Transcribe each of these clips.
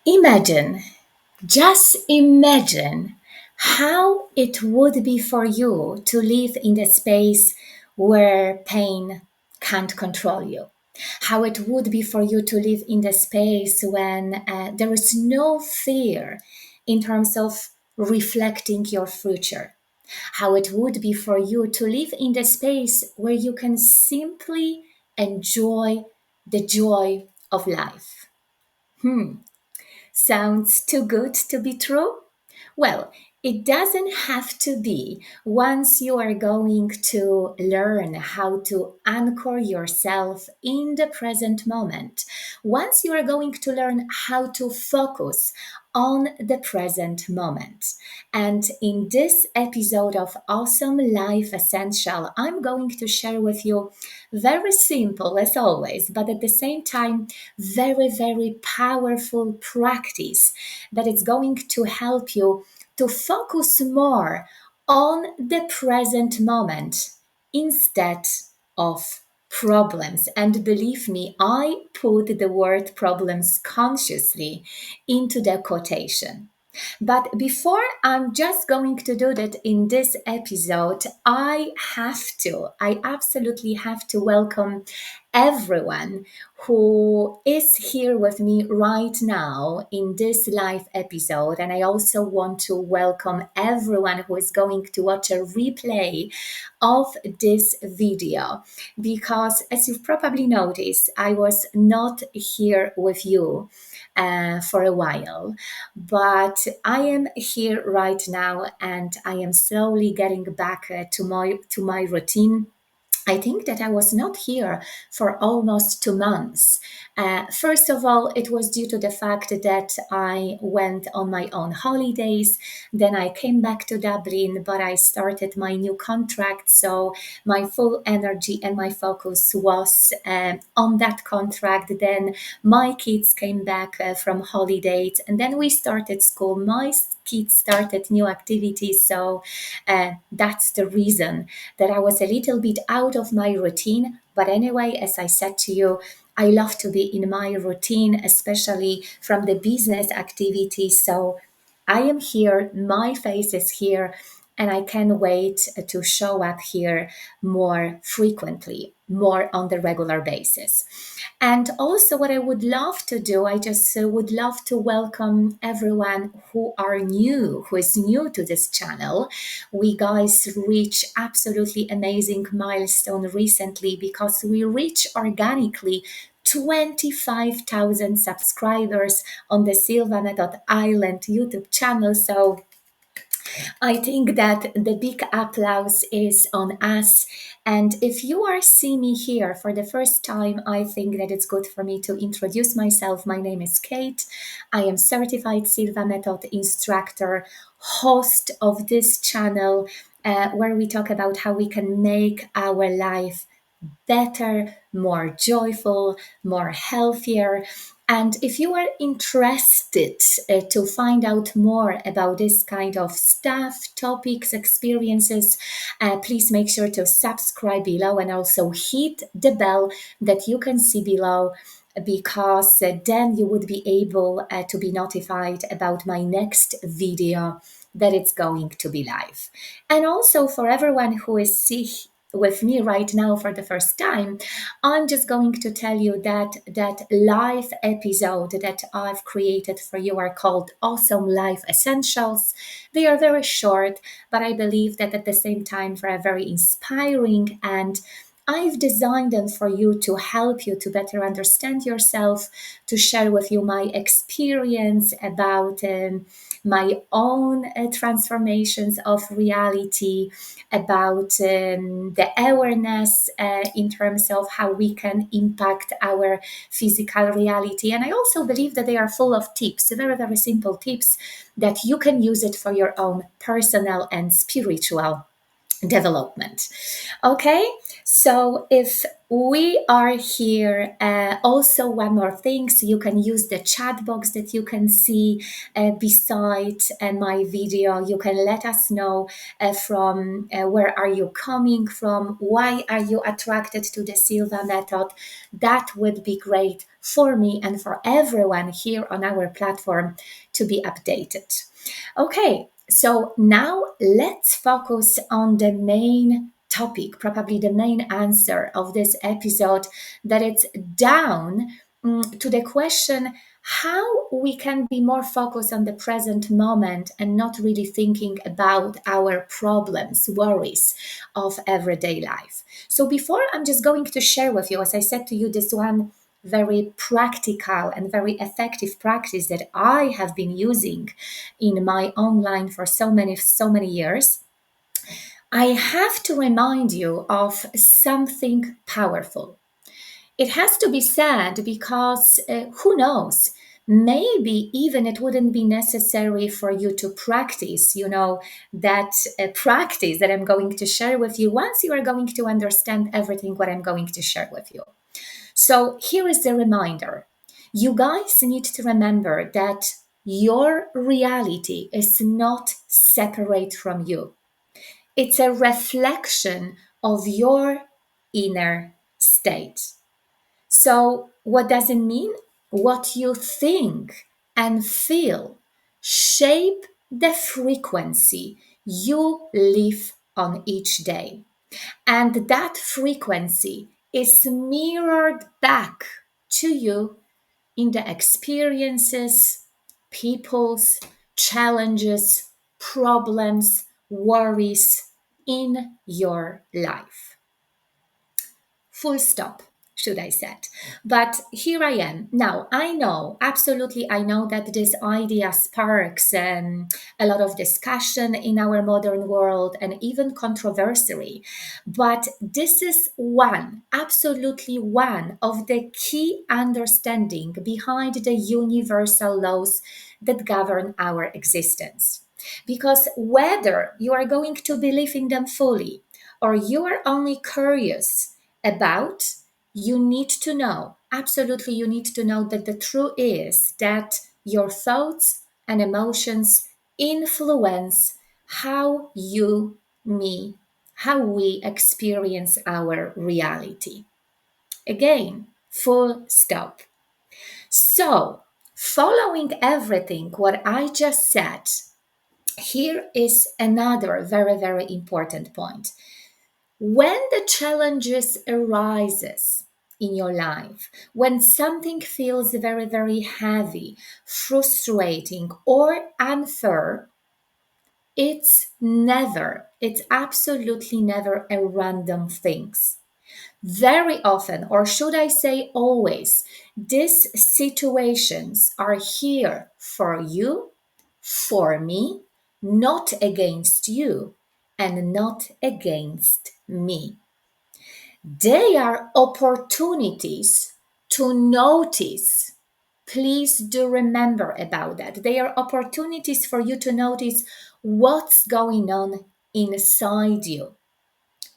Imagine, just imagine how it would be for you to live in the space where pain can't control you. How it would be for you to live in the space when there is no fear in terms of reflecting your future. How it would be for you to live in the space where you can simply enjoy the joy of life. Sounds too good to be true? Well, it doesn't have to be once you are going to learn how to anchor yourself in the present moment. Once you are going to learn how to focus on the present moment. And in this episode of Awesome Life Essential, I'm going to share with you very simple as always, but at the same time, very, very powerful practice that is going to help you to focus more on the present moment instead of problems. And believe me, I put the word problems consciously into the quotation. But before I'm just going to do that in this episode, I absolutely have to welcome everyone who is here with me right now in this live episode. And I also want to welcome everyone who is going to watch a replay of this video. Because as you've probably noticed, I was not here with you for a while. But I am here right now and I am slowly getting back to my routine. I think that I was not here for almost 2 months. First of all, it was due to the fact that I went on my own holidays. Then I came back to Dublin, but I started my new contract. So my full energy and my focus was on that contract. Then my kids came back from holidays, and then we started school. My kids started new activities. So that's the reason that I was a little bit out of my routine. But anyway, as I said to you, I love to be in my routine, especially from the business activities. So I am here, my face is here, and I can wait to show up here more frequently, more on the regular basis. And also, what I would love to do, I just would love to welcome everyone who is new to this channel. We guys reach absolutely amazing milestone recently because we reach organically 25,000 subscribers on the Silva Method Ireland YouTube channel. So I think that the big applause is on us. And if you are seeing me here for the first time, I think that it's good for me to introduce myself. My name is Kate. I am certified Silva Method instructor, host of this channel, where we talk about how we can make our life better, more joyful, more healthier. And if you are interested to find out more about this kind of stuff, topics, experiences, please make sure to subscribe below and also hit the bell that you can see below because then you would be able to be notified about my next video that it's going to be live. And also for everyone who is with me right now for the first time, I'm just going to tell you that that live episode that I've created for you are called Awesome Life Essentials. They are very short, but I believe that at the same time they are very inspiring, and I've designed them for you to help you to better understand yourself, to share with you my experience about my own transformations of reality, about the awareness in terms of how we can impact our physical reality. And I also believe that they are full of tips, very, very simple tips that you can use it for your own personal and spiritual development. Okay, so if we are here, also one more thing, so you can use the chat box that you can see beside my video. You can let us know from where are you coming from, why are you attracted to the Silva method. That would be great for me and for everyone here on our platform to be updated. Okay, so now let's focus on the main topic, probably the main answer of this episode, that it's down to the question how we can be more focused on the present moment and not really thinking about our problems, worries of everyday life. So before I'm just going to share with you, as I said to you, this one very practical and very effective practice that I have been using in my own line for so many years, I have to remind you of something powerful. It has to be said because who knows? Maybe even it wouldn't be necessary for you to practice, that practice that I'm going to share with you once you are going to understand everything what I'm going to share with you. So here is the reminder. You guys need to remember that your reality is not separate from you. It's a reflection of your inner state. So, what does it mean? What you think and feel shape the frequency you live on each day. And that frequency is mirrored back to you in the experiences, people's challenges, problems, worries in your life. Full stop, should I say. But here I am. Now, I know, absolutely, I know that this idea sparks a lot of discussion in our modern world and even controversy. But this is absolutely one of the key understanding behind the universal laws that govern our existence. Because whether you are going to believe in them fully or you are only curious about, you need to know, absolutely, you need to know that the truth is that your thoughts and emotions influence how how we experience our reality. Again, full stop. So, following everything what I just said, here is another very, very important point. When the challenges arises in your life, when something feels very, very heavy, frustrating, or unfair, it's absolutely never a random thing. Very often, or should I say always, these situations are here for you, for me, not against you, and not against me. They are opportunities to notice. Please do remember about that. They are opportunities for you to notice what's going on inside you,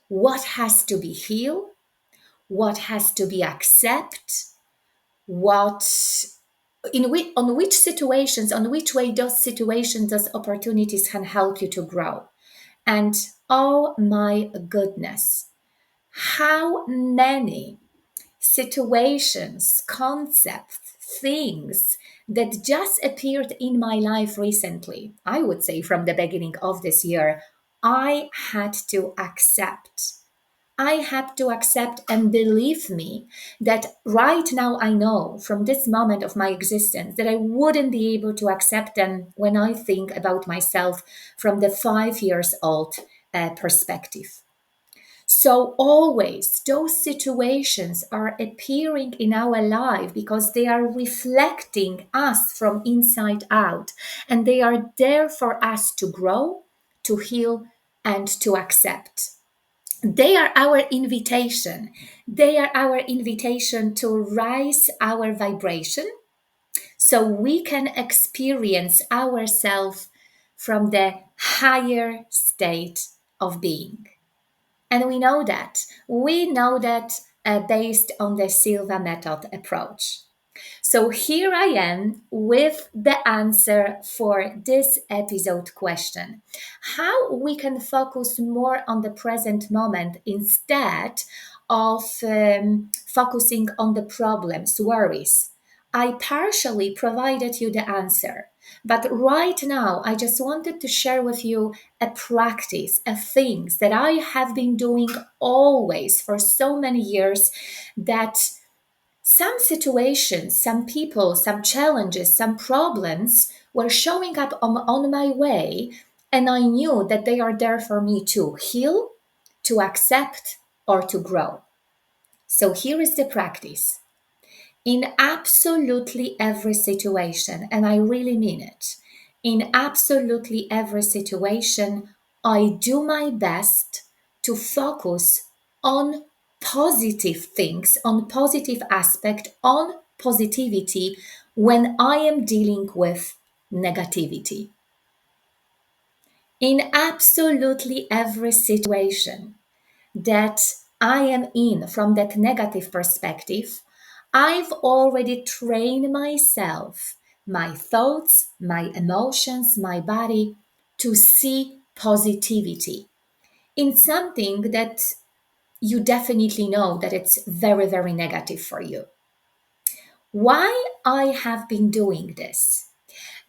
what has to be healed, what has to be accepted, what on which situations, on which way those situations, those opportunities can help you to grow. And oh my goodness, how many situations, concepts, things that just appeared in my life recently, I would say from the beginning of this year, I had to accept. I had to accept, and believe me that right now I know from this moment of my existence that I wouldn't be able to accept them when I think about myself from the 5 years old perspective. So, always those situations are appearing in our life because they are reflecting us from inside out, and they are there for us to grow, to heal, and to accept. They are our invitation. They are our invitation to rise our vibration so we can experience ourselves from the higher state of being. And we know that. We know that based on the Silva Method approach. So here I am with the answer for this episode question: how we can focus more on the present moment instead of focusing on the problems, worries. I partially provided you the answer, but right now I just wanted to share with you a practice, a things that I have been doing always for so many years, that some situations, some people, some challenges, some problems were showing up on my way, and I knew that they are there for me to heal, to accept, or to grow. So here is the practice. In absolutely every situation, and I really mean it, in absolutely every situation, I do my best to focus on positive things, on positive aspect, on positivity when I am dealing with negativity. In absolutely every situation that I am in from that negative perspective, I've already trained myself, my thoughts, my emotions, my body to see positivity in something that you definitely know that it's very, very negative for you. Why I have been doing this?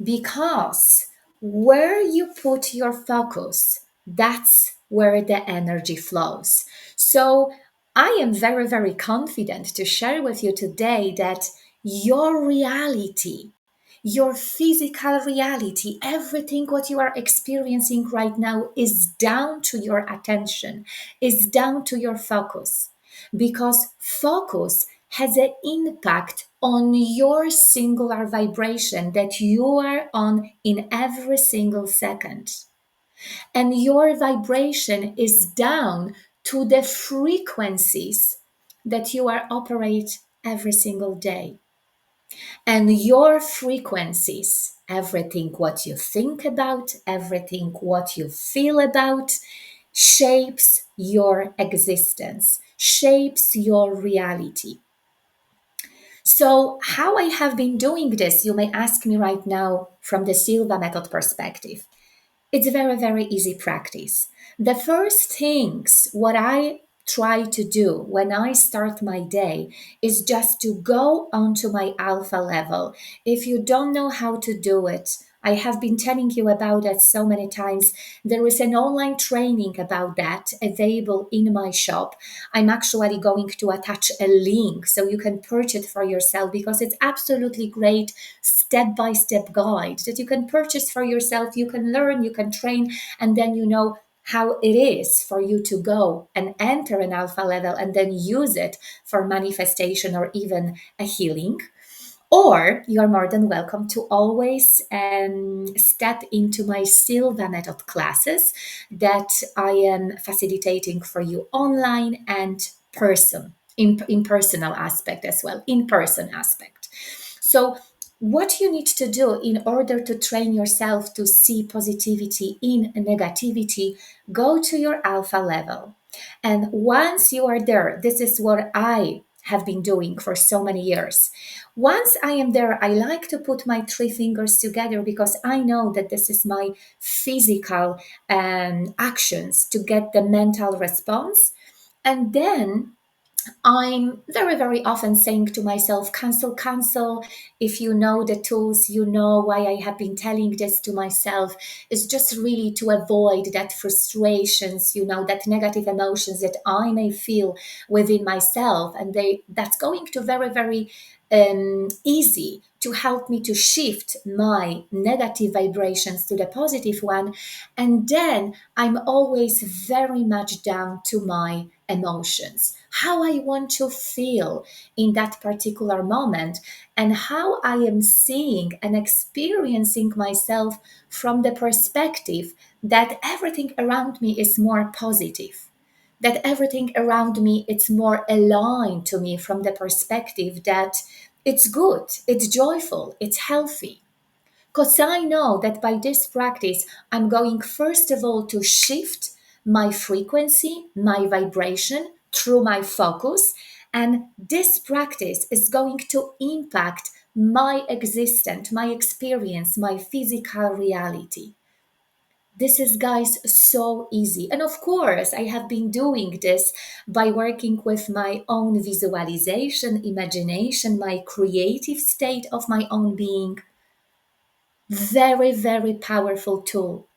Because where you put your focus, that's where the energy flows. So I am very, very confident to share with you today that your reality, your physical reality, everything what you are experiencing right now is down to your attention, is down to your focus. Because focus has an impact on your singular vibration that you are on in every single second. And your vibration is down to the frequencies that you are operate every single day. And your frequencies, everything what you think about, everything what you feel about, shapes your existence, shapes your reality. So, how I have been doing this, you may ask me right now from the Silva method perspective. It's a very, very easy practice. The first things what I try to do when I start my day is just to go onto my alpha level. If you don't know how to do it, I have been telling you about that so many times. There is an online training about that available in my shop. I'm actually going to attach a link so you can purchase it for yourself, because it's absolutely great step by step guide that you can purchase for yourself. You can learn, you can train, and then you know how it is for you to go and enter an alpha level and then use it for manifestation or even a healing. Or you're more than welcome to always step into my Silva Method classes that I am facilitating for you online and in personal aspect as well, in person aspect. So what you need to do in order to train yourself to see positivity in negativity, go to your alpha level. And once you are there, this is what I have been doing for so many years. Once I am there, I like to put my three fingers together because I know that this is my physical actions to get the mental response. And then I'm very, very often saying to myself, cancel, cancel. If you know the tools, you know why I have been telling this to myself. It's just really to avoid that frustrations, that negative emotions that I may feel within myself. And that's going to very, very easy to help me to shift my negative vibrations to the positive one. And then I'm always very much down to my emotions, how I want to feel in that particular moment, and how I am seeing and experiencing myself from the perspective that everything around me is more positive, that everything around me it's more aligned to me from the perspective that it's good, it's joyful, it's healthy. Because I know that by this practice, I'm going first of all to shift my frequency, my vibration through my focus. And this practice is going to impact my existence, my experience, my physical reality. This is, guys, so easy. And of course, I have been doing this by working with my own visualization, imagination, my creative state of my own being. Very, very powerful tool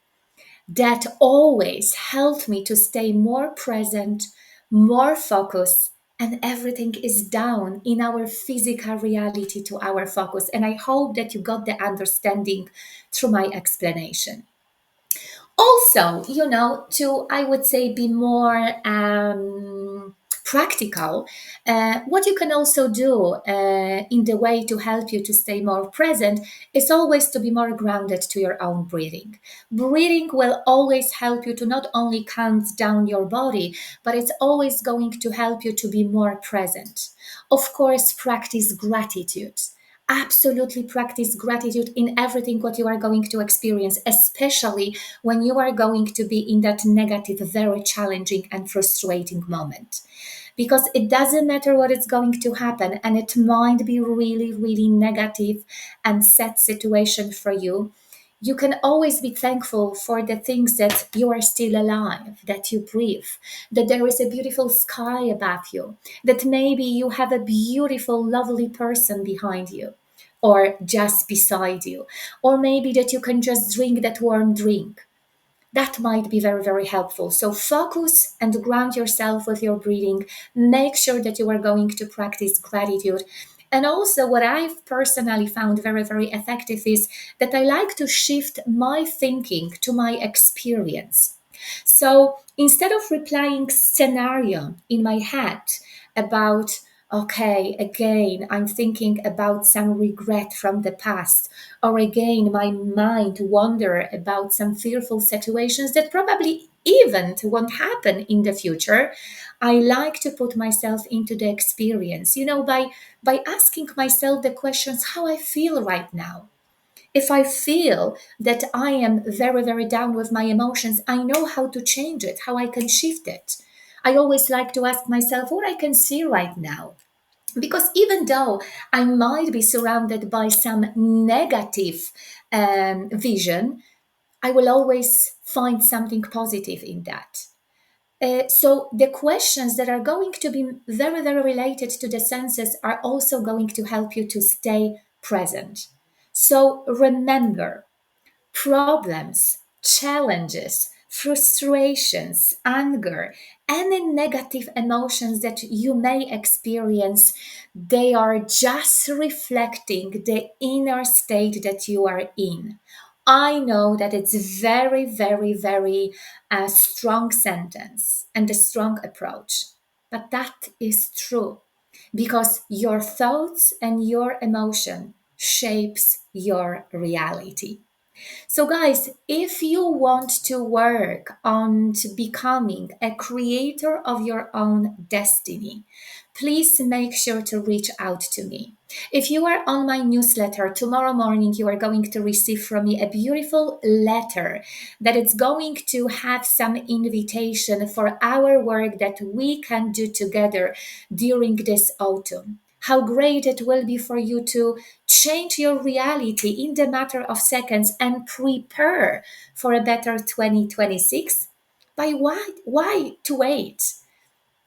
that always helped me to stay more present, more focused, and everything is down in our physical reality to our focus. And I hope that you got the understanding through my explanation. Also, to, I would say, be more practical, what you can also do in the way to help you to stay more present is always to be more grounded to your own breathing. Breathing will always help you to not only calm down your body, but it's always going to help you to be more present. Of course, practice gratitude. Absolutely practice gratitude in everything what you are going to experience, especially when you are going to be in that negative, very challenging and frustrating moment. Because it doesn't matter what is going to happen, and it might be really, really negative and sad situation for you. You can always be thankful for the things that you are still alive, that you breathe, that there is a beautiful sky above you, that maybe you have a beautiful, lovely person behind you or just beside you, or maybe that you can just drink that warm drink. That might be very, very helpful. So focus and ground yourself with your breathing. Make sure that you are going to practice gratitude. And also, what I've personally found very, very effective is that I like to shift my thinking to my experience. So instead of replying scenario in my head about, okay, again, I'm thinking about some regret from the past, or again, my mind wander about some fearful situations that probably even won't happen in the future. I like to put myself into the experience, by asking myself the questions how I feel right now. If I feel that I am very, very down with my emotions, I know how to change it, how I can shift it. I always like to ask myself what I can see right now. Because even though I might be surrounded by some negative vision, I will always find something positive in that. So the questions that are going to be very, very related to the senses are also going to help you to stay present. So remember, problems, challenges, frustrations, anger, any negative emotions that you may experience, they are just reflecting the inner state that you are in. I know that it's very, very, very strong sentence and a strong approach, but that is true because your thoughts and your emotion shapes your reality. So, guys, if you want to work on to becoming a creator of your own destiny, please make sure to reach out to me. If you are on my newsletter, tomorrow morning you are going to receive from me a beautiful letter that it's going to have some invitation for our work that we can do together during this autumn. How great it will be for you to change your reality in the matter of seconds and prepare for a better 2026. By why to wait?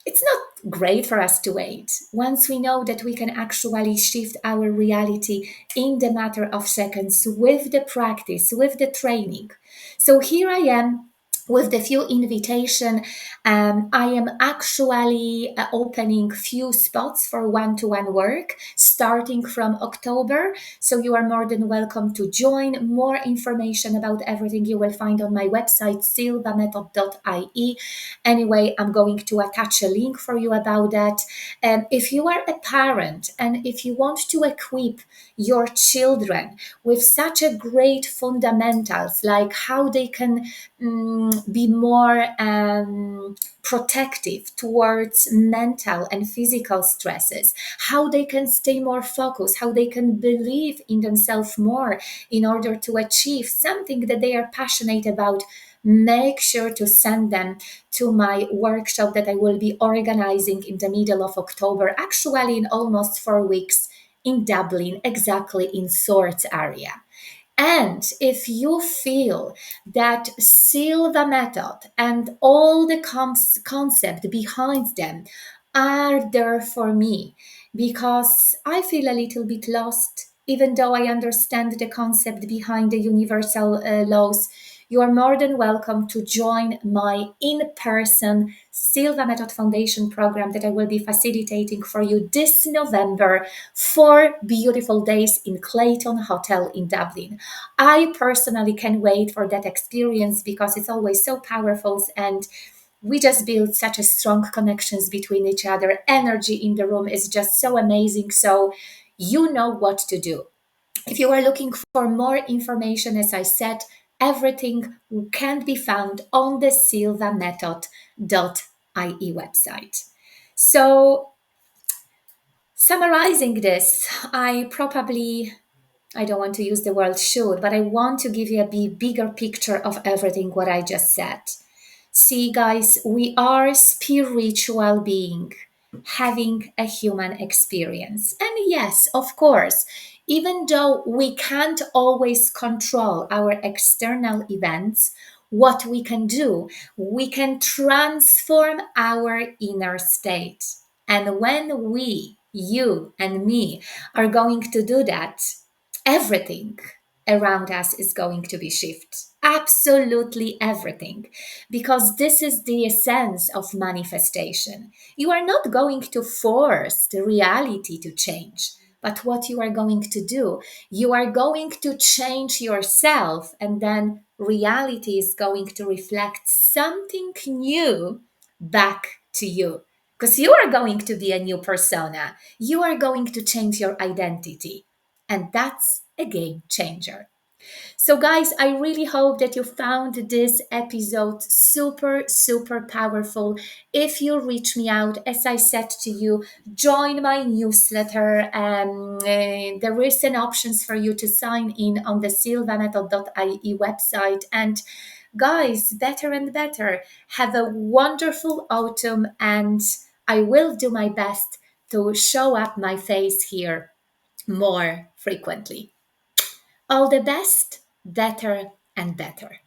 It's not great for us to wait. Once we know that we can actually shift our reality in the matter of seconds with the practice, with the training. So here I am with the few invitation. I am actually opening few spots for one-to-one work starting from October. So you are more than welcome to join. More information about everything you will find on my website, silvamethod.ie. Anyway, I'm going to attach a link for you about that. If you are a parent and if you want to equip your children with such a great fundamentals like how they can be more protective towards mental and physical stresses, how they can stay more focused, how they can believe in themselves more in order to achieve something that they are passionate about, make sure to send them to my workshop that I will be organizing in the middle of October, actually in almost 4 weeks in Dublin, exactly in Swords area. And if you feel that Silva method and all the concept behind them are there for me, because I feel a little bit lost, even though I understand the concept behind the universal laws, you are more than welcome to join my in-person Silva Method Foundation program that I will be facilitating for you this November, 4 beautiful days in Clayton Hotel in Dublin. I personally can wait for that experience because it's always so powerful, and we just build such a strong connections between each other. Energy in the room is just so amazing. So you know what to do. If you are looking for more information, as I said, everything can be found on the silvamethod.ie website. So, summarizing this, I don't want to use the word should, but I want to give you a bigger picture of everything what I just said. See, guys, we are spiritual being having a human experience. And yes, of course, even though we can't always control our external events, what we can do, we can transform our inner state. And when we, you and me, are going to do that, everything around us is going to be shift. Absolutely everything. Because this is the essence of manifestation. You are not going to force the reality to change. But what you are going to do, you are going to change yourself, and then reality is going to reflect something new back to you. Because you are going to be a new persona. You are going to change your identity. And that's a game changer. So, guys, I really hope that you found this episode super, super powerful. If you reach me out, as I said to you, join my newsletter. There is an options for you to sign in on the silvamethod.ie website. And guys, better and better. Have a wonderful autumn, and I will do my best to show up my face here more frequently. All the best, better and better.